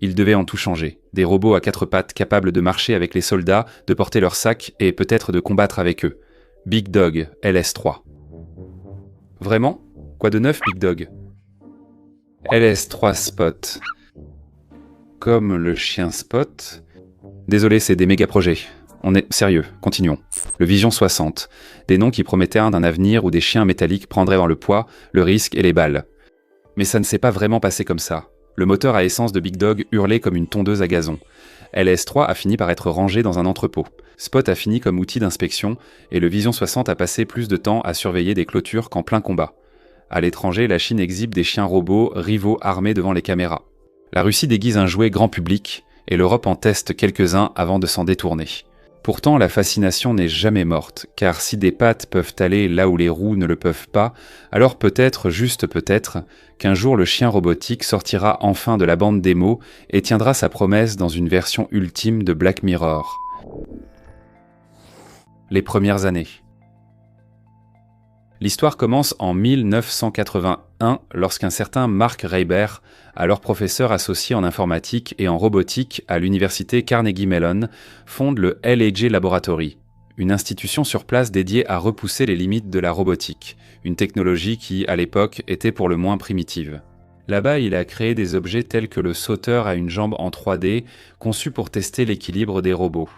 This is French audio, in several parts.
Il devait en tout changer. Des robots à 4 pattes capables de marcher avec les soldats, de porter leurs sacs et peut-être de combattre avec eux. Big Dog, LS3. Vraiment? Quoi de neuf, Big Dog? LS3 Spot. Comme le chien Spot. Désolé, c'est des méga-projets. On est sérieux, continuons. Le Vision 60. Des noms qui promettaient d'un avenir où des chiens métalliques prendraient dans le poids, le risque et les balles. Mais ça ne s'est pas vraiment passé comme ça. Le moteur à essence de Big Dog hurlait comme une tondeuse à gazon. LS3 a fini par être rangé dans un entrepôt. Spot a fini comme outil d'inspection, et le Vision 60 a passé plus de temps à surveiller des clôtures qu'en plein combat. À l'étranger, la Chine exhibe des chiens robots rivaux armés devant les caméras. La Russie déguise un jouet grand public, et l'Europe en teste quelques-uns avant de s'en détourner. Pourtant, la fascination n'est jamais morte, car si des pattes peuvent aller là où les roues ne le peuvent pas, alors peut-être, juste peut-être, qu'un jour le chien robotique sortira enfin de la bande démo et tiendra sa promesse dans une version ultime de Black Mirror. Les premières années. L'histoire commence en 1981 lorsqu'un certain Mark Reiber, alors professeur associé en informatique et en robotique à l'université Carnegie Mellon, fonde le LAJ Laboratory, une institution sur place dédiée à repousser les limites de la robotique, une technologie qui, à l'époque, était pour le moins primitive. Là-bas, il a créé des objets tels que le sauteur à une jambe en 3D, conçu pour tester l'équilibre des robots.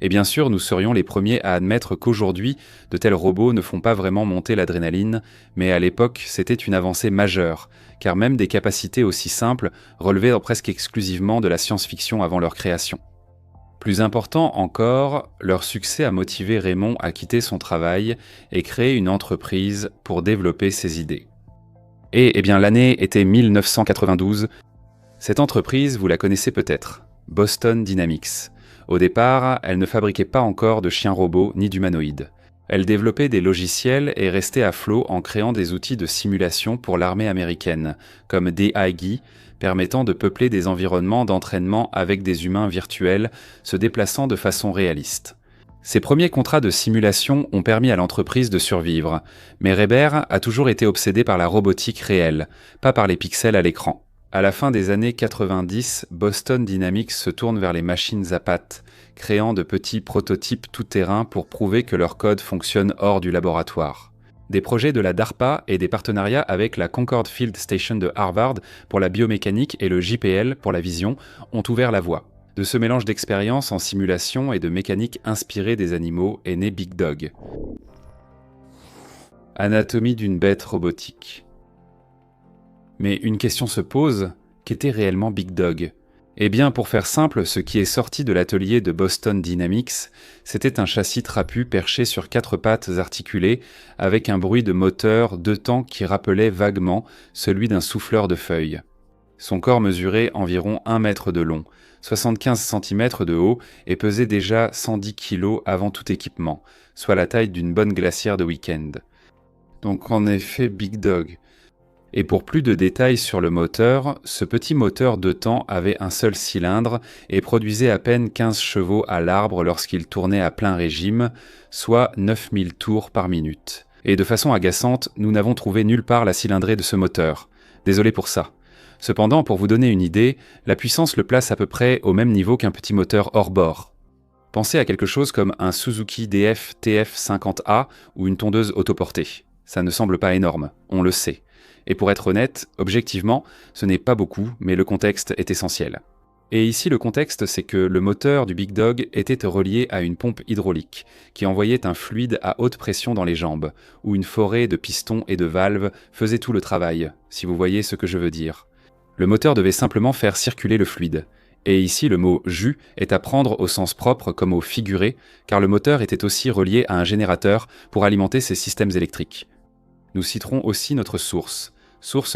Et bien sûr, nous serions les premiers à admettre qu'aujourd'hui, de tels robots ne font pas vraiment monter l'adrénaline, mais à l'époque, c'était une avancée majeure, car même des capacités aussi simples relevaient presque exclusivement de la science-fiction avant leur création. Plus important encore, leur succès a motivé Raymond à quitter son travail et créer une entreprise pour développer ses idées. Et eh bien, l'année était 1992. Cette entreprise, vous la connaissez peut-être, Boston Dynamics. Au départ, elle ne fabriquait pas encore de chiens robots ni d'humanoïdes. Elle développait des logiciels et restait à flot en créant des outils de simulation pour l'armée américaine, comme DIGI, permettant de peupler des environnements d'entraînement avec des humains virtuels se déplaçant de façon réaliste. Ces premiers contrats de simulation ont permis à l'entreprise de survivre, mais Reiber a toujours été obsédé par la robotique réelle, pas par les pixels à l'écran. À la fin des années 90, Boston Dynamics se tourne vers les machines à pattes, créant de petits prototypes tout-terrain pour prouver que leur code fonctionne hors du laboratoire. Des projets de la DARPA et des partenariats avec la Concorde Field Station de Harvard pour la biomécanique et le JPL pour la vision ont ouvert la voie. De ce mélange d'expériences en simulation et de mécanique inspirée des animaux est né Big Dog. Anatomie d'une bête robotique. Mais une question se pose, qu'était réellement Big Dog? Eh bien, pour faire simple, ce qui est sorti de l'atelier de Boston Dynamics, c'était un châssis trapu perché sur 4 pattes articulées, avec un bruit de moteur 2 temps qui rappelait vaguement celui d'un souffleur de feuilles. Son corps mesurait environ 1 mètre de long, 75 cm de haut et pesait déjà 110 kg avant tout équipement, soit la taille d'une bonne glacière de week-end. Donc en effet, Big Dog. Et pour plus de détails sur le moteur, ce petit moteur 2 temps avait un seul cylindre et produisait à peine 15 chevaux à l'arbre lorsqu'il tournait à plein régime, soit 9000 tours par minute. Et de façon agaçante, nous n'avons trouvé nulle part la cylindrée de ce moteur. Désolé pour ça. Cependant, pour vous donner une idée, la puissance le place à peu près au même niveau qu'un petit moteur hors bord. Pensez à quelque chose comme un Suzuki DF TF50A ou une tondeuse autoportée. Ça ne semble pas énorme, on le sait. Et pour être honnête, objectivement, ce n'est pas beaucoup, mais le contexte est essentiel. Et ici, le contexte, c'est que le moteur du Big Dog était relié à une pompe hydraulique, qui envoyait un fluide à haute pression dans les jambes, où une forêt de pistons et de valves faisait tout le travail, si vous voyez ce que je veux dire. Le moteur devait simplement faire circuler le fluide. Et ici, le mot « jus » est à prendre au sens propre comme au figuré, car le moteur était aussi relié à un générateur pour alimenter ces systèmes électriques. Nous citerons aussi notre source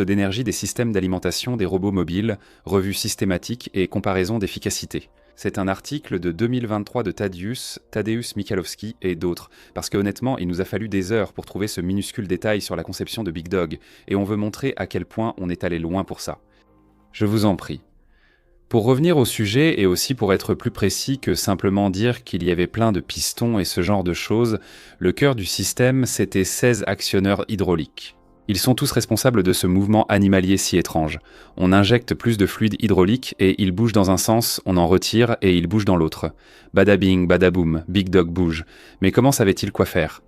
d'énergie des systèmes d'alimentation des robots mobiles, revue systématique et comparaison d'efficacité. C'est un article de 2023 de Tadeusz Michalowski et d'autres, parce que honnêtement, il nous a fallu des heures pour trouver ce minuscule détail sur la conception de Big Dog, et on veut montrer à quel point on est allé loin pour ça. Je vous en prie. Pour revenir au sujet et aussi pour être plus précis que simplement dire qu'il y avait plein de pistons et ce genre de choses, le cœur du système, c'était 16 actionneurs hydrauliques. Ils sont tous responsables de ce mouvement animalier si étrange. On injecte plus de fluide hydraulique et il bouge dans un sens, on en retire et il bouge dans l'autre. Badabing, badaboum, Big Dog bouge. Mais comment savait-il quoi faire ?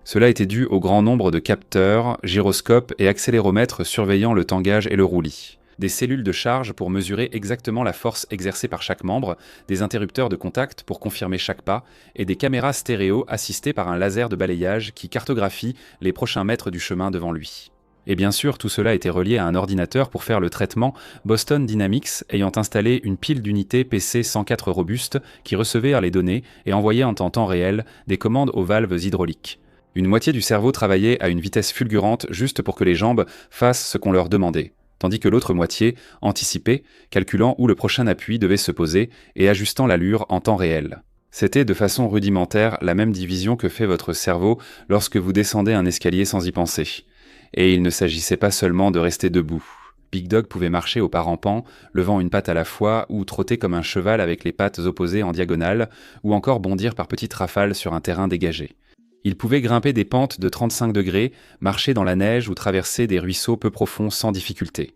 Cela était dû au grand nombre de capteurs, gyroscopes et accéléromètres surveillant le tangage et le roulis. Des cellules de charge pour mesurer exactement la force exercée par chaque membre, des interrupteurs de contact pour confirmer chaque pas, et des caméras stéréo assistées par un laser de balayage qui cartographie les prochains mètres du chemin devant lui. Et bien sûr, tout cela était relié à un ordinateur pour faire le traitement, Boston Dynamics ayant installé une pile d'unités PC 104 robustes qui recevaient les données et envoyaient en temps réel des commandes aux valves hydrauliques. Une moitié du cerveau travaillait à une vitesse fulgurante juste pour que les jambes fassent ce qu'on leur demandait, tandis que l'autre moitié anticipait, calculant où le prochain appui devait se poser et ajustant l'allure en temps réel. C'était de façon rudimentaire la même division que fait votre cerveau lorsque vous descendez un escalier sans y penser. Et il ne s'agissait pas seulement de rester debout. Big Dog pouvait marcher au pas rampant, levant une patte à la fois, ou trotter comme un cheval avec les pattes opposées en diagonale, ou encore bondir par petites rafales sur un terrain dégagé. Il pouvait grimper des pentes de 35 degrés, marcher dans la neige ou traverser des ruisseaux peu profonds sans difficulté.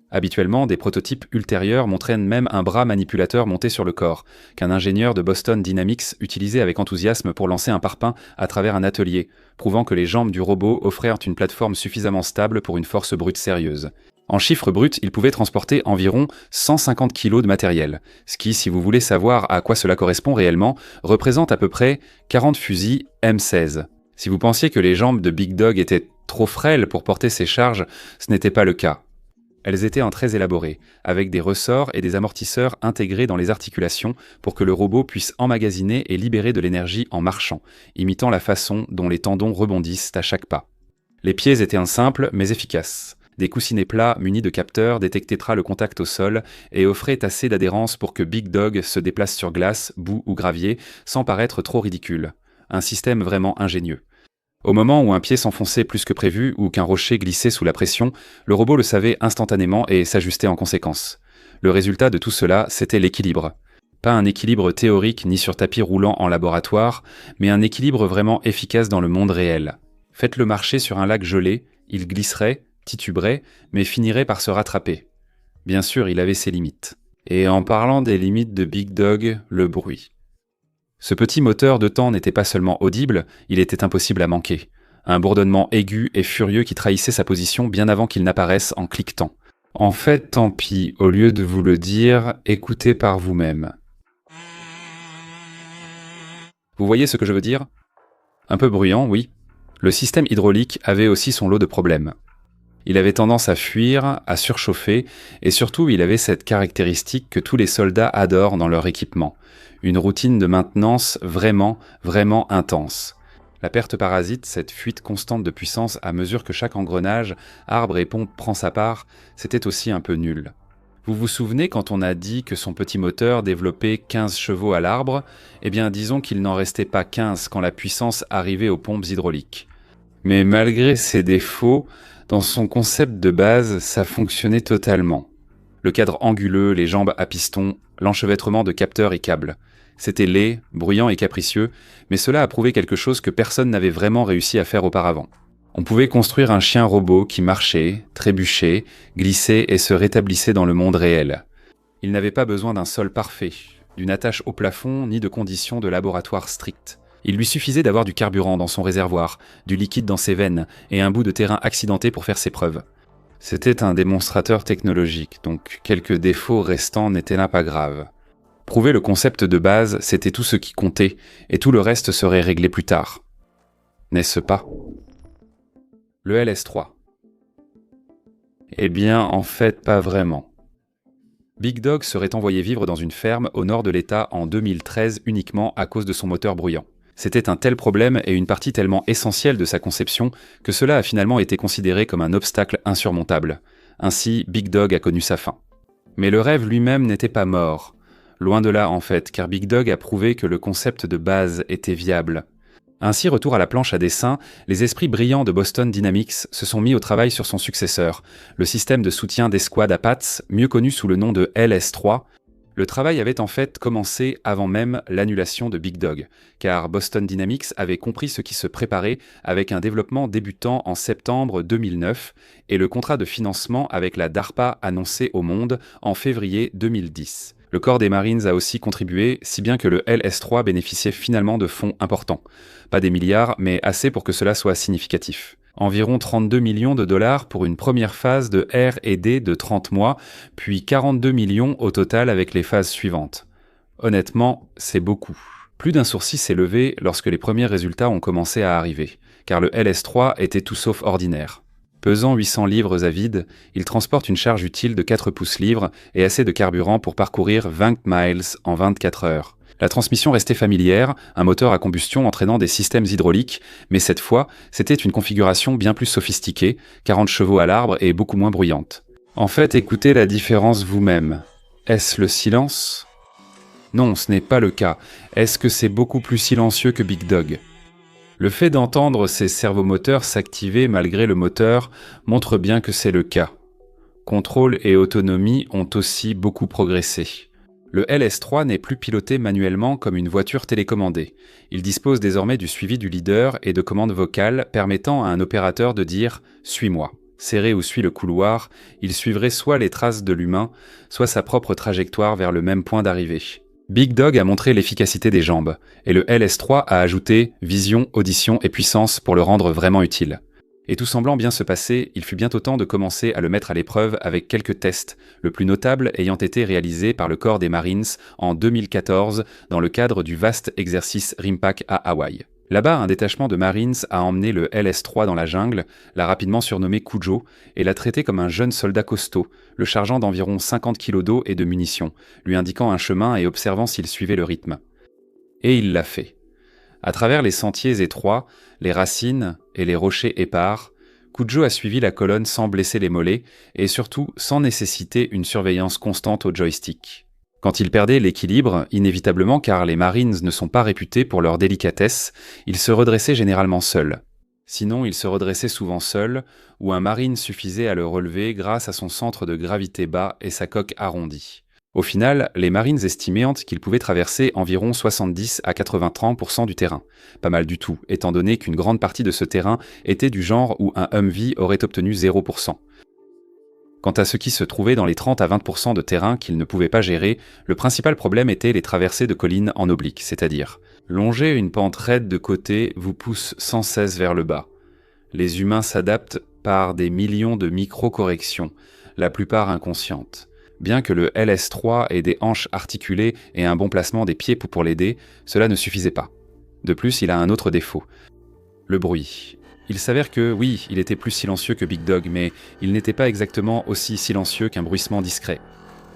Habituellement, des prototypes ultérieurs montraient même un bras manipulateur monté sur le corps, qu'un ingénieur de Boston Dynamics utilisait avec enthousiasme pour lancer un parpaing à travers un atelier, prouvant que les jambes du robot offrèrent une plateforme suffisamment stable pour une force brute sérieuse. En chiffres bruts, il pouvait transporter environ 150 kg de matériel, ce qui, si vous voulez savoir à quoi cela correspond réellement, représente à peu près 40 fusils M16. Si vous pensiez que les jambes de Big Dog étaient trop frêles pour porter ces charges, ce n'était pas le cas. Elles étaient très élaborées, avec des ressorts et des amortisseurs intégrés dans les articulations pour que le robot puisse emmagasiner et libérer de l'énergie en marchant, imitant la façon dont les tendons rebondissent à chaque pas. Les pieds étaient simples mais efficaces. Des coussinets plats munis de capteurs détectaient le contact au sol et offraient assez d'adhérence pour que Big Dog se déplace sur glace, boue ou gravier sans paraître trop ridicule. Un système vraiment ingénieux. Au moment où un pied s'enfonçait plus que prévu ou qu'un rocher glissait sous la pression, le robot le savait instantanément et s'ajustait en conséquence. Le résultat de tout cela, c'était l'équilibre. Pas un équilibre théorique ni sur tapis roulant en laboratoire, mais un équilibre vraiment efficace dans le monde réel. Faites-le marcher sur un lac gelé, il glisserait, tituberait, mais finirait par se rattraper. Bien sûr, il avait ses limites. Et en parlant des limites de Big Dog, le bruit. Ce petit moteur de temps n'était pas seulement audible, il était impossible à manquer. Un bourdonnement aigu et furieux qui trahissait sa position bien avant qu'il n'apparaisse en cliquetant. En fait, tant pis, au lieu de vous le dire, écoutez par vous-même. Vous voyez ce que je veux dire ? Un peu bruyant, oui. Le système hydraulique avait aussi son lot de problèmes. Il avait tendance à fuir, à surchauffer, et surtout il avait cette caractéristique que tous les soldats adorent dans leur équipement. Une routine de maintenance vraiment, vraiment intense. La perte parasite, cette fuite constante de puissance à mesure que chaque engrenage, arbre et pompe prend sa part, c'était aussi un peu nul. Vous vous souvenez quand on a dit que son petit moteur développait 15 chevaux à l'arbre ? Eh bien disons qu'il n'en restait pas 15 quand la puissance arrivait aux pompes hydrauliques. Mais malgré ses défauts, dans son concept de base, ça fonctionnait totalement. Le cadre anguleux, les jambes à piston, l'enchevêtrement de capteurs et câbles. C'était laid, bruyant et capricieux, mais cela a prouvé quelque chose que personne n'avait vraiment réussi à faire auparavant. On pouvait construire un chien robot qui marchait, trébuchait, glissait et se rétablissait dans le monde réel. Il n'avait pas besoin d'un sol parfait, d'une attache au plafond ni de conditions de laboratoire strictes. Il lui suffisait d'avoir du carburant dans son réservoir, du liquide dans ses veines et un bout de terrain accidenté pour faire ses preuves. C'était un démonstrateur technologique, donc quelques défauts restants n'étaient là pas graves. Prouver le concept de base, c'était tout ce qui comptait, et tout le reste serait réglé plus tard. N'est-ce pas ? Le LS3. Eh bien, en fait, pas vraiment. Big Dog serait envoyé vivre dans une ferme au nord de l'État en 2013 uniquement à cause de son moteur bruyant. C'était un tel problème et une partie tellement essentielle de sa conception que cela a finalement été considéré comme un obstacle insurmontable. Ainsi, Big Dog a connu sa fin. Mais le rêve lui-même n'était pas mort. Loin de là en fait, car Big Dog a prouvé que le concept de base était viable. Ainsi, retour à la planche à dessin, les esprits brillants de Boston Dynamics se sont mis au travail sur son successeur, le système de soutien d'escouade à pattes, mieux connu sous le nom de LS3, Le travail avait en fait commencé avant même l'annulation de Big Dog, car Boston Dynamics avait compris ce qui se préparait avec un développement débutant en septembre 2009 et le contrat de financement avec la DARPA annoncé au monde en février 2010. Le corps des Marines a aussi contribué, si bien que le LS-3 bénéficiait finalement de fonds importants. Pas des milliards, mais assez pour que cela soit significatif. Environ 32 millions de dollars pour une première phase de R&D de 30 mois, puis 42 millions au total avec les phases suivantes. Honnêtement, c'est beaucoup. Plus d'un sourcil s'est levé lorsque les premiers résultats ont commencé à arriver, car le LS-3 était tout sauf ordinaire. Pesant 800 livres à vide, il transporte une charge utile de 4 pouces-livres et assez de carburant pour parcourir 20 miles en 24 heures. La transmission restait familière, un moteur à combustion entraînant des systèmes hydrauliques, mais cette fois, c'était une configuration bien plus sophistiquée, 40 chevaux à l'arbre et beaucoup moins bruyante. En fait, écoutez la différence vous-même. Est-ce le silence ? Non, ce n'est pas le cas. Est-ce que c'est beaucoup plus silencieux que Big Dog ? Le fait d'entendre ces servomoteurs s'activer malgré le moteur montre bien que c'est le cas. Contrôle et autonomie ont aussi beaucoup progressé. Le LS-3 n'est plus piloté manuellement comme une voiture télécommandée. Il dispose désormais du suivi du leader et de commandes vocales permettant à un opérateur de dire « Suis-moi ». Serré où suit le couloir, il suivrait soit les traces de l'humain, soit sa propre trajectoire vers le même point d'arrivée. Big Dog a montré l'efficacité des jambes, et le LS-3 a ajouté vision, audition et puissance pour le rendre vraiment utile. Et tout semblant bien se passer, il fut bientôt temps de commencer à le mettre à l'épreuve avec quelques tests, le plus notable ayant été réalisé par le corps des Marines en 2014 dans le cadre du vaste exercice RIMPAC à Hawaï. Là-bas, un détachement de Marines a emmené le LS-3 dans la jungle, l'a rapidement surnommé Cujo, et l'a traité comme un jeune soldat costaud, le chargeant d'environ 50 kilos d'eau et de munitions, lui indiquant un chemin et observant s'il suivait le rythme. Et il l'a fait. À travers les sentiers étroits, les racines et les rochers épars, Cujo a suivi la colonne sans blesser les mollets et surtout sans nécessiter une surveillance constante au joystick. Quand il perdait l'équilibre, inévitablement car les Marines ne sont pas réputés pour leur délicatesse, il se redressait généralement seul. Sinon, il se redressait souvent seul, ou un Marine suffisait à le relever grâce à son centre de gravité bas et sa coque arrondie. Au final, les Marines estimaient qu'il pouvait traverser environ 70 à 80% du terrain. Pas mal du tout, étant donné qu'une grande partie de ce terrain était du genre où un Humvee aurait obtenu 0%. Quant à ce qui se trouvait dans les 30 à 20% de terrain qu'il ne pouvait pas gérer, le principal problème était les traversées de collines en oblique, c'est-à-dire longer une pente raide de côté vous pousse sans cesse vers le bas. Les humains s'adaptent par des millions de micro-corrections, la plupart inconscientes. Bien que le LS-3 ait des hanches articulées et un bon placement des pieds pour l'aider, cela ne suffisait pas. De plus, il a un autre défaut. Le bruit. Il s'avère que, oui, il était plus silencieux que Big Dog, mais il n'était pas exactement aussi silencieux qu'un bruissement discret.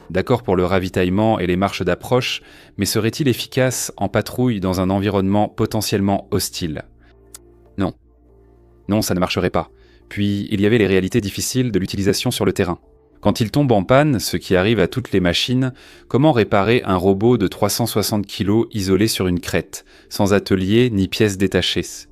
D'accord pour le ravitaillement et les marches d'approche, mais serait-il efficace en patrouille dans un environnement potentiellement hostile ? Non. Non, ça ne marcherait pas. Puis, il y avait les réalités difficiles de l'utilisation sur le terrain. Quand il tombe en panne, ce qui arrive à toutes les machines, comment réparer un robot de 360 kg isolé sur une crête, sans atelier ni pièces détachées ?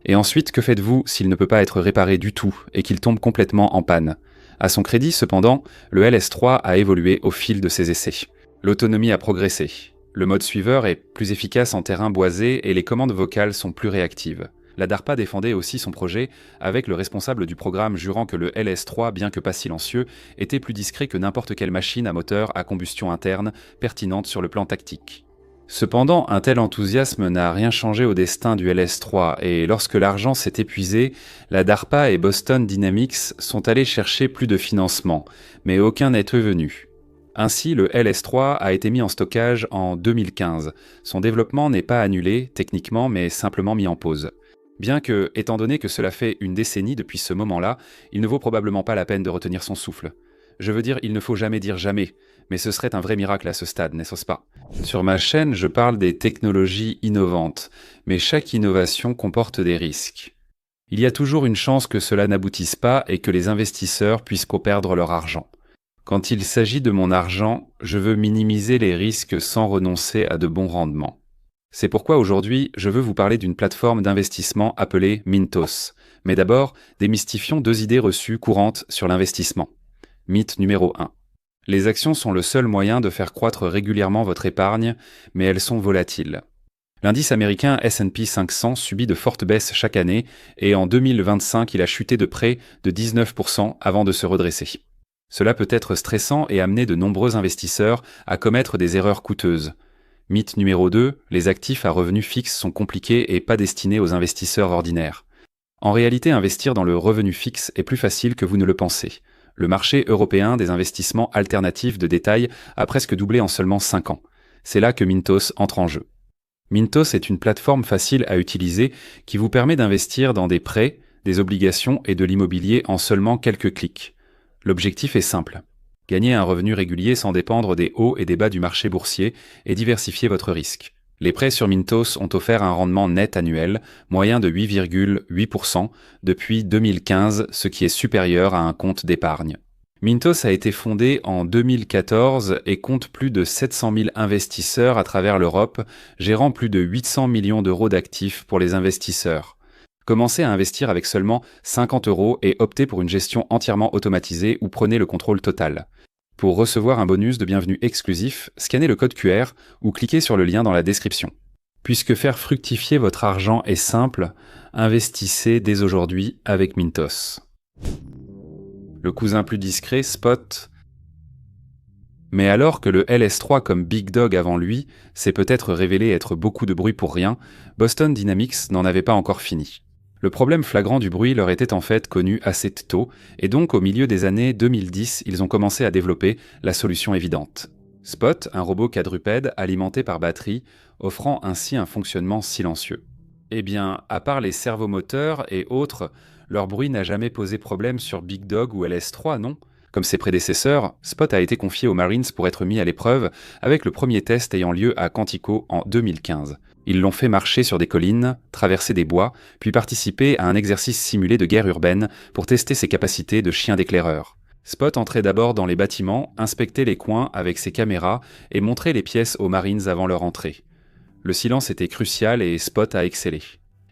Et ensuite, que faites-vous s'il ne peut pas être réparé du tout et qu'il tombe complètement en panne ? À son crédit, cependant, le LS-3 a évolué au fil de ses essais. L'autonomie a progressé. Le mode suiveur est plus efficace en terrain boisé et les commandes vocales sont plus réactives. La DARPA défendait aussi son projet, avec le responsable du programme jurant que le LS-3, bien que pas silencieux, était plus discret que n'importe quelle machine à moteur à combustion interne, pertinente sur le plan tactique. Cependant, un tel enthousiasme n'a rien changé au destin du LS-3, et lorsque l'argent s'est épuisé, la DARPA et Boston Dynamics sont allés chercher plus de financement, mais aucun n'est venu. Ainsi, le LS-3 a été mis en stockage en 2015. Son développement n'est pas annulé, techniquement, mais simplement mis en pause. Bien que, étant donné que cela fait une décennie depuis ce moment-là, il ne vaut probablement pas la peine de retenir son souffle. Je veux dire, il ne faut jamais dire jamais, mais ce serait un vrai miracle à ce stade, n'est-ce pas ? Sur ma chaîne, je parle des technologies innovantes, mais chaque innovation comporte des risques. Il y a toujours une chance que cela n'aboutisse pas et que les investisseurs puissent perdre leur argent. Quand il s'agit de mon argent, je veux minimiser les risques sans renoncer à de bons rendements. C'est pourquoi aujourd'hui, je veux vous parler d'une plateforme d'investissement appelée Mintos. Mais d'abord, démystifions deux idées reçues courantes sur l'investissement. Mythe numéro 1. Les actions sont le seul moyen de faire croître régulièrement votre épargne, mais elles sont volatiles. L'indice américain S&P 500 subit de fortes baisses chaque année et en 2025, il a chuté de près de 19% avant de se redresser. Cela peut être stressant et amener de nombreux investisseurs à commettre des erreurs coûteuses. Mythe numéro 2, les actifs à revenus fixes sont compliqués et pas destinés aux investisseurs ordinaires. En réalité, investir dans le revenu fixe est plus facile que vous ne le pensez. Le marché européen des investissements alternatifs de détail a presque doublé en seulement 5 ans. C'est là que Mintos entre en jeu. Mintos est une plateforme facile à utiliser qui vous permet d'investir dans des prêts, des obligations et de l'immobilier en seulement quelques clics. L'objectif est simple. Gagner un revenu régulier sans dépendre des hauts et des bas du marché boursier et diversifier votre risque. Les prêts sur Mintos ont offert un rendement net annuel moyen de 8,8% depuis 2015, ce qui est supérieur à un compte d'épargne. Mintos a été fondé en 2014 et compte plus de 700 000 investisseurs à travers l'Europe, gérant plus de 800 millions d'euros d'actifs pour les investisseurs. Commencez à investir avec seulement 50 € et optez pour une gestion entièrement automatisée ou prenez le contrôle total. Pour recevoir un bonus de bienvenue exclusif, scannez le code QR ou cliquez sur le lien dans la description. Puisque faire fructifier votre argent est simple, investissez dès aujourd'hui avec Mintos. Le cousin plus discret, Spot. Mais alors que le LS3 comme Big Dog avant lui s'est peut-être révélé être beaucoup de bruit pour rien, Boston Dynamics n'en avait pas encore fini. Le problème flagrant du bruit leur était en fait connu assez tôt, et donc au milieu des années 2010, ils ont commencé à développer la solution évidente. Spot, un robot quadrupède alimenté par batterie, offrant ainsi un fonctionnement silencieux. Eh bien, à part les servomoteurs et autres, leur bruit n'a jamais posé problème sur Big Dog ou LS3, non ? Comme ses prédécesseurs, Spot a été confié aux Marines pour être mis à l'épreuve, avec le premier test ayant lieu à Quantico en 2015. Ils l'ont fait marcher sur des collines, traverser des bois, puis participer à un exercice simulé de guerre urbaine pour tester ses capacités de chien d'éclaireur. Spot entrait d'abord dans les bâtiments, inspectait les coins avec ses caméras et montrait les pièces aux Marines avant leur entrée. Le silence était crucial et Spot a excellé.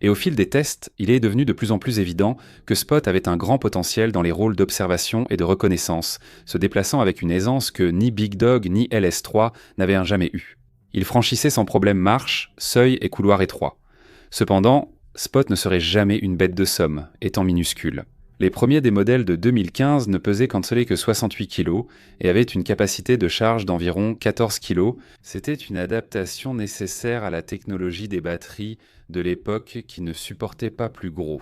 Et au fil des tests, il est devenu de plus en plus évident que Spot avait un grand potentiel dans les rôles d'observation et de reconnaissance, se déplaçant avec une aisance que ni Big Dog ni LS3 n'avaient jamais eue. Il franchissait sans problème marches, seuils et couloirs étroits. Cependant, Spot ne serait jamais une bête de somme, étant minuscule. Les premiers des modèles de 2015 ne pesaient que 68 kg et avaient une capacité de charge d'environ 14 kg. C'était une adaptation nécessaire à la technologie des batteries de l'époque qui ne supportait pas plus gros.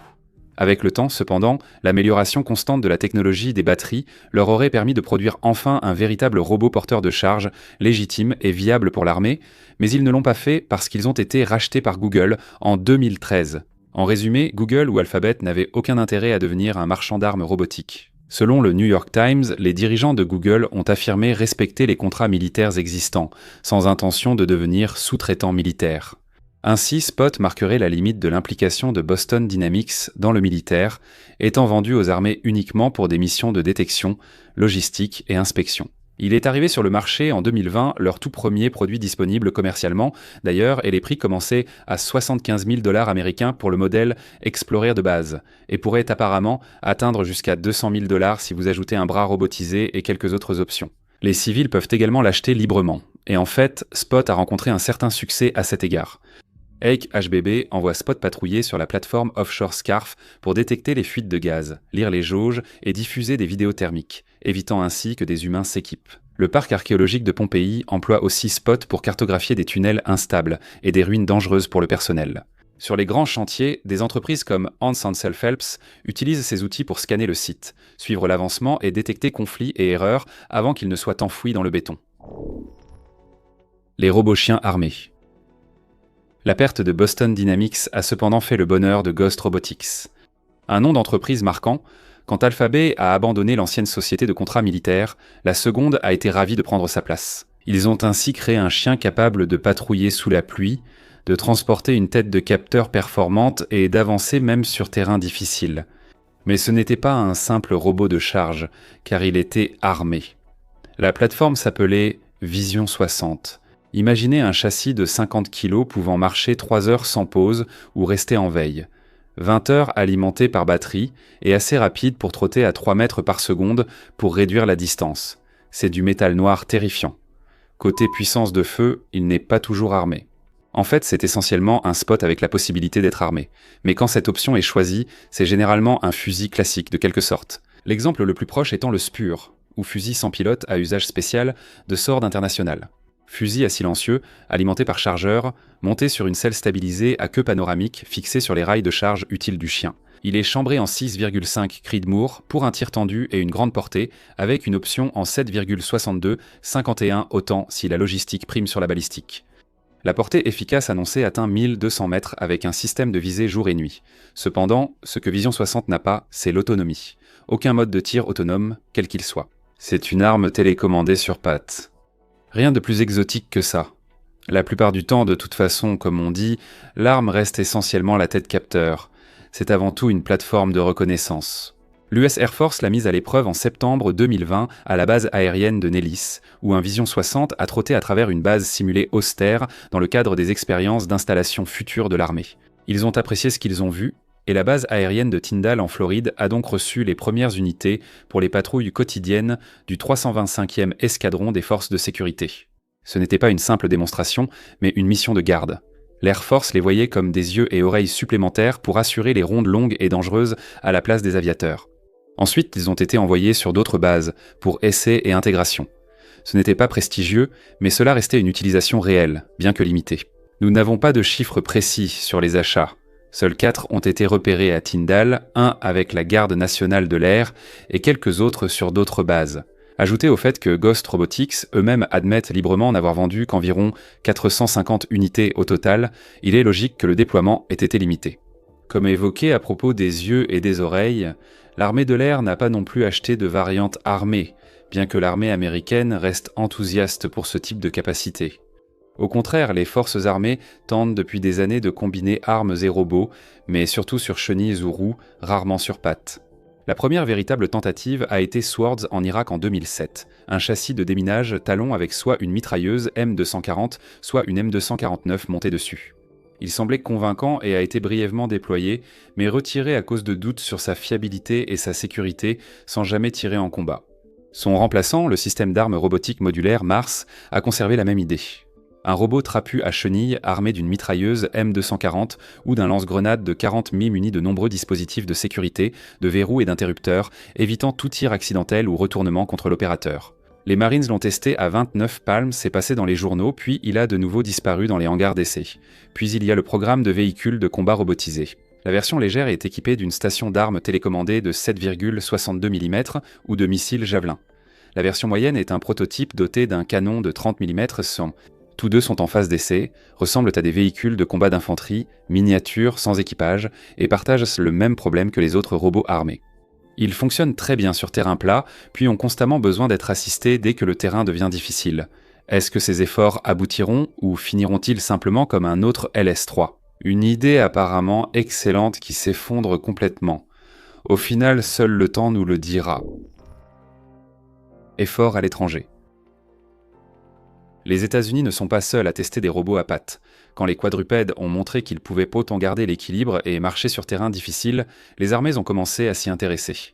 Avec le temps, cependant, l'amélioration constante de la technologie des batteries leur aurait permis de produire enfin un véritable robot porteur de charge, légitime et viable pour l'armée, mais ils ne l'ont pas fait parce qu'ils ont été rachetés par Google en 2013. En résumé, Google ou Alphabet n'avaient aucun intérêt à devenir un marchand d'armes robotique. Selon le New York Times, les dirigeants de Google ont affirmé respecter les contrats militaires existants, sans intention de devenir sous-traitants militaires. Ainsi, Spot marquerait la limite de l'implication de Boston Dynamics dans le militaire, étant vendu aux armées uniquement pour des missions de détection, logistique et inspection. Il est arrivé sur le marché en 2020, leur tout premier produit disponible commercialement, d'ailleurs, et les prix commençaient à 75 000 $ américains pour le modèle Explorer de base, et pourraient apparemment atteindre jusqu'à 200 000 $ si vous ajoutez un bras robotisé et quelques autres options. Les civils peuvent également l'acheter librement, et en fait, Spot a rencontré un certain succès à cet égard. Hake HBB envoie Spot patrouiller sur la plateforme offshore Scarf pour détecter les fuites de gaz, lire les jauges et diffuser des vidéos thermiques, évitant ainsi que des humains s'équipent. Le parc archéologique de Pompéi emploie aussi Spot pour cartographier des tunnels instables et des ruines dangereuses pour le personnel. Sur les grands chantiers, des entreprises comme Hans Ansel Phelps utilisent ces outils pour scanner le site, suivre l'avancement et détecter conflits et erreurs avant qu'ils ne soient enfouis dans le béton. Les robots chiens armés. La perte de Boston Dynamics a cependant fait le bonheur de Ghost Robotics. Un nom d'entreprise marquant, quand Alphabet a abandonné l'ancienne société de contrats militaires, la seconde a été ravie de prendre sa place. Ils ont ainsi créé un chien capable de patrouiller sous la pluie, de transporter une tête de capteur performante et d'avancer même sur terrain difficile. Mais ce n'était pas un simple robot de charge, car il était armé. La plateforme s'appelait Vision 60. Imaginez un châssis de 50 kg pouvant marcher 3 heures sans pause ou rester en veille. 20 heures alimenté par batterie et assez rapide pour trotter à 3 mètres par seconde pour réduire la distance. C'est du métal noir terrifiant. Côté puissance de feu, il n'est pas toujours armé. En fait, c'est essentiellement un spot avec la possibilité d'être armé. Mais quand cette option est choisie, c'est généralement un fusil classique de quelque sorte. L'exemple le plus proche étant le Spur, ou fusil sans pilote à usage spécial de Sword International. Fusil à silencieux, alimenté par chargeur, monté sur une selle stabilisée à queue panoramique fixée sur les rails de charge utiles du chien. Il est chambré en 6,5 Creedmoor pour un tir tendu et une grande portée, avec une option en 7,62-51 autant si la logistique prime sur la balistique. La portée efficace annoncée atteint 1200 mètres avec un système de visée jour et nuit. Cependant, ce que Vision 60 n'a pas, c'est l'autonomie. Aucun mode de tir autonome, quel qu'il soit. C'est une arme télécommandée sur pattes. Rien de plus exotique que ça. La plupart du temps, de toute façon, comme on dit, l'arme reste essentiellement la tête capteur. C'est avant tout une plateforme de reconnaissance. L'US Air Force l'a mise à l'épreuve en septembre 2020 à la base aérienne de Nellis, où un Vision 60 a trotté à travers une base simulée austère dans le cadre des expériences d'installation future de l'armée. Ils ont apprécié ce qu'ils ont vu, et la base aérienne de Tyndall en Floride a donc reçu les premières unités pour les patrouilles quotidiennes du 325e escadron des forces de sécurité. Ce n'était pas une simple démonstration, mais une mission de garde. L'Air Force les voyait comme des yeux et oreilles supplémentaires pour assurer les rondes longues et dangereuses à la place des aviateurs. Ensuite, ils ont été envoyés sur d'autres bases, pour essais et intégration. Ce n'était pas prestigieux, mais cela restait une utilisation réelle, bien que limitée. Nous n'avons pas de chiffres précis sur les achats. Seuls 4 ont été repérés à Tyndall, 1 avec la Garde nationale de l'air et quelques autres sur d'autres bases. Ajoutez au fait que Ghost Robotics eux-mêmes admettent librement n'avoir vendu qu'environ 450 unités au total, il est logique que le déploiement ait été limité. Comme évoqué à propos des yeux et des oreilles, l'armée de l'air n'a pas non plus acheté de variante armée, bien que l'armée américaine reste enthousiaste pour ce type de capacité. Au contraire, les forces armées tentent depuis des années de combiner armes et robots, mais surtout sur chenilles ou roues, rarement sur pattes. La première véritable tentative a été Swords en Irak en 2007, un châssis de déminage talon avec soit une mitrailleuse M240, soit une M249 montée dessus. Il semblait convaincant et a été brièvement déployé, mais retiré à cause de doutes sur sa fiabilité et sa sécurité sans jamais tirer en combat. Son remplaçant, le système d'armes robotiques modulaire Mars, a conservé la même idée. Un robot trapu à chenilles armé d'une mitrailleuse M240 ou d'un lance-grenade de 40 mm muni de nombreux dispositifs de sécurité, de verrous et d'interrupteurs, évitant tout tir accidentel ou retournement contre l'opérateur. Les Marines l'ont testé à 29 Palms, c'est passé dans les journaux, puis il a de nouveau disparu dans les hangars d'essai. Puis il y a le programme de véhicules de combat robotisés. La version légère est équipée d'une station d'armes télécommandée de 7,62 mm ou de missiles Javelin. La version moyenne est un prototype doté d'un canon de 30 mm sans. Tous deux sont en phase d'essai, ressemblent à des véhicules de combat d'infanterie, miniatures, sans équipage, et partagent le même problème que les autres robots armés. Ils fonctionnent très bien sur terrain plat, puis ont constamment besoin d'être assistés dès que le terrain devient difficile. Est-ce que ces efforts aboutiront, ou finiront-ils simplement comme un autre LS-3 ? Une idée apparemment excellente qui s'effondre complètement. Au final, seul le temps nous le dira. Effort à l'étranger. Les États-Unis ne sont pas seuls à tester des robots à pattes. Quand les quadrupèdes ont montré qu'ils pouvaient autant garder l'équilibre et marcher sur terrain difficile, les armées ont commencé à s'y intéresser.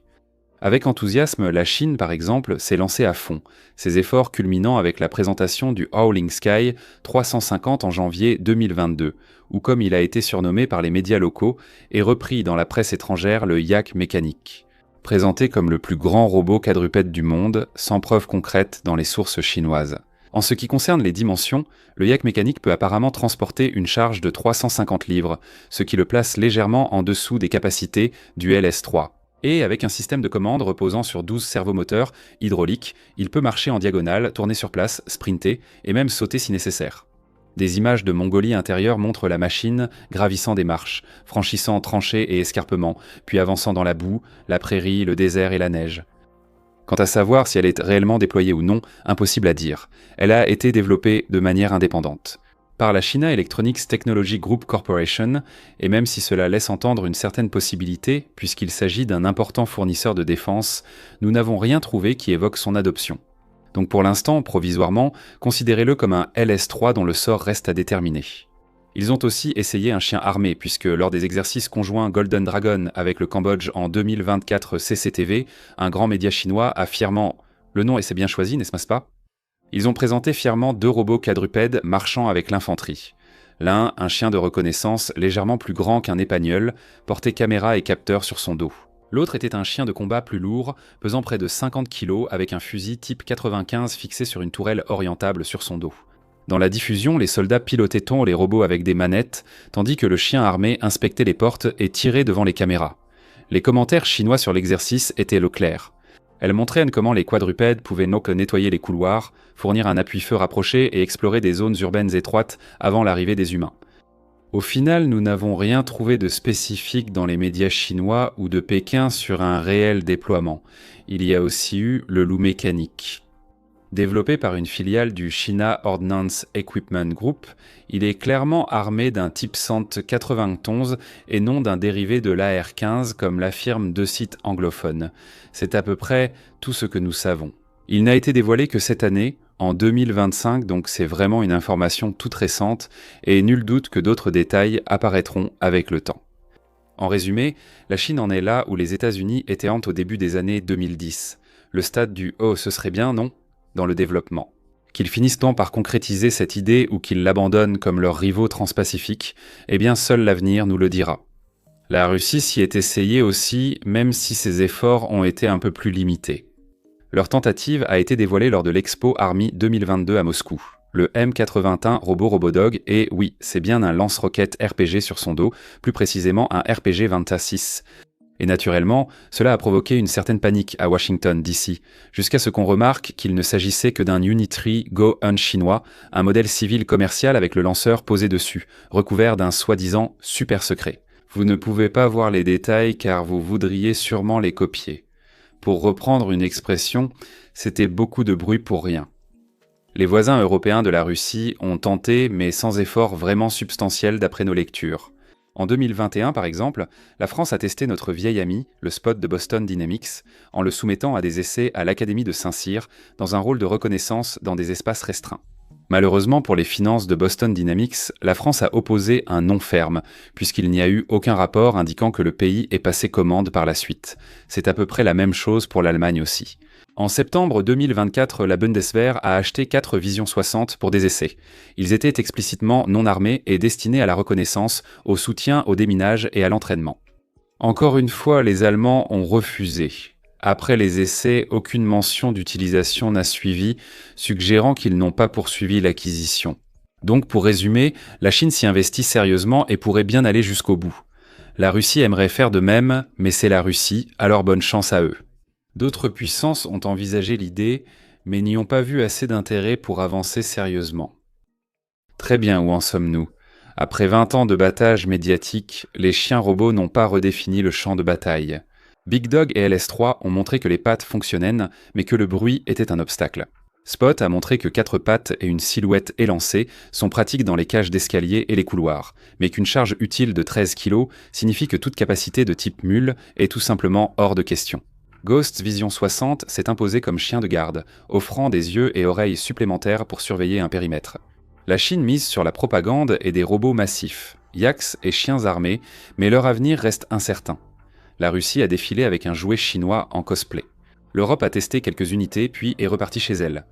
Avec enthousiasme, la Chine, par exemple, s'est lancée à fond, ses efforts culminant avec la présentation du Howling Sky 350 en janvier 2022, ou comme il a été surnommé par les médias locaux et repris dans la presse étrangère le Yak mécanique. Présenté comme le plus grand robot quadrupède du monde, sans preuve concrète dans les sources chinoises. En ce qui concerne les dimensions, le Yak mécanique peut apparemment transporter une charge de 350 livres, ce qui le place légèrement en dessous des capacités du LS-3. Et avec un système de commande reposant sur 12 servomoteurs hydrauliques, il peut marcher en diagonale, tourner sur place, sprinter et même sauter si nécessaire. Des images de Mongolie intérieure montrent la machine gravissant des marches, franchissant tranchées et escarpements, puis avançant dans la boue, la prairie, le désert et la neige. Quant à savoir si elle est réellement déployée ou non, impossible à dire. Elle a été développée de manière indépendante. Par la China Electronics Technology Group Corporation, et même si cela laisse entendre une certaine possibilité, puisqu'il s'agit d'un important fournisseur de défense, nous n'avons rien trouvé qui évoque son adoption. Donc pour l'instant, provisoirement, considérez-le comme un LS-3 dont le sort reste à déterminer. Ils ont aussi essayé un chien armé, puisque lors des exercices conjoints Golden Dragon avec le Cambodge en 2024 CCTV, un grand média chinois a fièrement Le nom c'est bien choisi, n'est-ce pas? Ils ont présenté fièrement 2 robots quadrupèdes marchant avec l'infanterie. L'un, un chien de reconnaissance légèrement plus grand qu'un épagneul, portait caméra et capteur sur son dos. L'autre était un chien de combat plus lourd, pesant près de 50 kg avec un fusil type 95 fixé sur une tourelle orientable sur son dos. Dans la diffusion, les soldats pilotaient les robots avec des manettes, tandis que le chien armé inspectait les portes et tirait devant les caméras. Les commentaires chinois sur l'exercice étaient clairs. Elles montraient comment les quadrupèdes pouvaient nettoyer les couloirs, fournir un appui-feu rapproché et explorer des zones urbaines étroites avant l'arrivée des humains. Au final, nous n'avons rien trouvé de spécifique dans les médias chinois ou de Pékin sur un réel déploiement. Il y a aussi eu le loup mécanique. Développé par une filiale du China Ordnance Equipment Group, il est clairement armé d'un type Sant 91 et non d'un dérivé de l'AR-15 comme l'affirment 2 sites anglophones. C'est à peu près tout ce que nous savons. Il n'a été dévoilé que cette année, en 2025, donc c'est vraiment une information toute récente, et nul doute que d'autres détails apparaîtront avec le temps. En résumé, la Chine en est là où les États-Unis étaient au début des années 2010. Le stade du « oh, ce serait bien, non ?» dans le développement. Qu'ils finissent tant par concrétiser cette idée ou qu'ils l'abandonnent comme leurs rivaux transpacifiques, eh bien seul l'avenir nous le dira. La Russie s'y est essayée aussi, même si ses efforts ont été un peu plus limités. Leur tentative a été dévoilée lors de l'Expo Army 2022 à Moscou. Le M81 Robodog et oui, c'est bien un lance-roquette RPG sur son dos, plus précisément un RPG Vanta-6. Et naturellement, cela a provoqué une certaine panique à Washington, D.C., jusqu'à ce qu'on remarque qu'il ne s'agissait que d'un Unitree Go-Un chinois, un modèle civil commercial avec le lanceur posé dessus, recouvert d'un soi-disant super secret. Vous ne pouvez pas voir les détails car vous voudriez sûrement les copier. Pour reprendre une expression, c'était beaucoup de bruit pour rien. Les voisins européens de la Russie ont tenté, mais sans effort vraiment substantiel d'après nos lectures. En 2021, par exemple, la France a testé notre vieil ami, le Spot de Boston Dynamics, en le soumettant à des essais à l'Académie de Saint-Cyr, dans un rôle de reconnaissance dans des espaces restreints. Malheureusement pour les finances de Boston Dynamics, la France a opposé un non ferme, puisqu'il n'y a eu aucun rapport indiquant que le pays est passé commande par la suite. C'est à peu près la même chose pour l'Allemagne aussi. En septembre 2024, la Bundeswehr a acheté 4 Vision 60 pour des essais. Ils étaient explicitement non armés et destinés à la reconnaissance, au soutien au déminage et à l'entraînement. Encore une fois, les Allemands ont refusé. Après les essais, aucune mention d'utilisation n'a suivi, suggérant qu'ils n'ont pas poursuivi l'acquisition. Donc pour résumer, la Chine s'y investit sérieusement et pourrait bien aller jusqu'au bout. La Russie aimerait faire de même, mais c'est la Russie, alors bonne chance à eux. D'autres puissances ont envisagé l'idée, mais n'y ont pas vu assez d'intérêt pour avancer sérieusement. Très bien, où en sommes-nous? Après 20 ans de battage médiatique, les chiens robots n'ont pas redéfini le champ de bataille. Big Dog et LS3 ont montré que les pattes fonctionnaient, mais que le bruit était un obstacle. Spot a montré que 4 pattes et une silhouette élancée sont pratiques dans les cages d'escalier et les couloirs, mais qu'une charge utile de 13 kg signifie que toute capacité de type mule est tout simplement hors de question. Ghost Vision 60 s'est imposé comme chien de garde, offrant des yeux et oreilles supplémentaires pour surveiller un périmètre. La Chine mise sur la propagande et des robots massifs, yaks et chiens armés, mais leur avenir reste incertain. La Russie a défilé avec un jouet chinois en cosplay. L'Europe a testé quelques unités puis est repartie chez elle.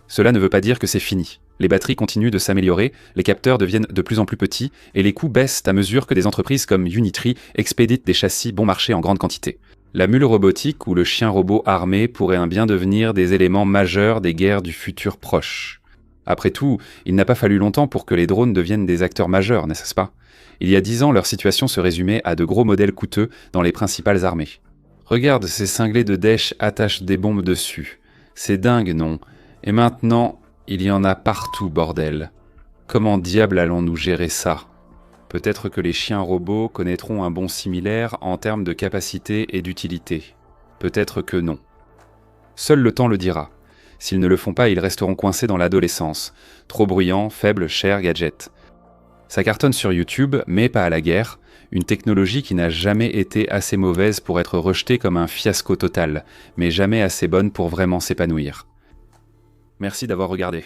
Cela ne veut pas dire que c'est fini. Les batteries continuent de s'améliorer, les capteurs deviennent de plus en plus petits et les coûts baissent à mesure que des entreprises comme Unitree expédient des châssis bon marché en grande quantité. La mule robotique ou le chien robot armé pourraient bien devenir des éléments majeurs des guerres du futur proche. Après tout, il n'a pas fallu longtemps pour que les drones deviennent des acteurs majeurs, n'est-ce pas? Il y a 10 ans, leur situation se résumait à de gros modèles coûteux dans les principales armées. Regarde, ces cinglés de Daesh attachent des bombes dessus. C'est dingue, non? Et maintenant, il y en a partout, bordel. Comment diable allons-nous gérer ça? Peut-être que les chiens robots connaîtront un bond similaire en termes de capacité et d'utilité. Peut-être que non. Seul le temps le dira. S'ils ne le font pas, ils resteront coincés dans l'adolescence. Trop bruyants, faibles, chers gadgets. Ça cartonne sur YouTube, mais pas à la guerre. Une technologie qui n'a jamais été assez mauvaise pour être rejetée comme un fiasco total, mais jamais assez bonne pour vraiment s'épanouir. Merci d'avoir regardé.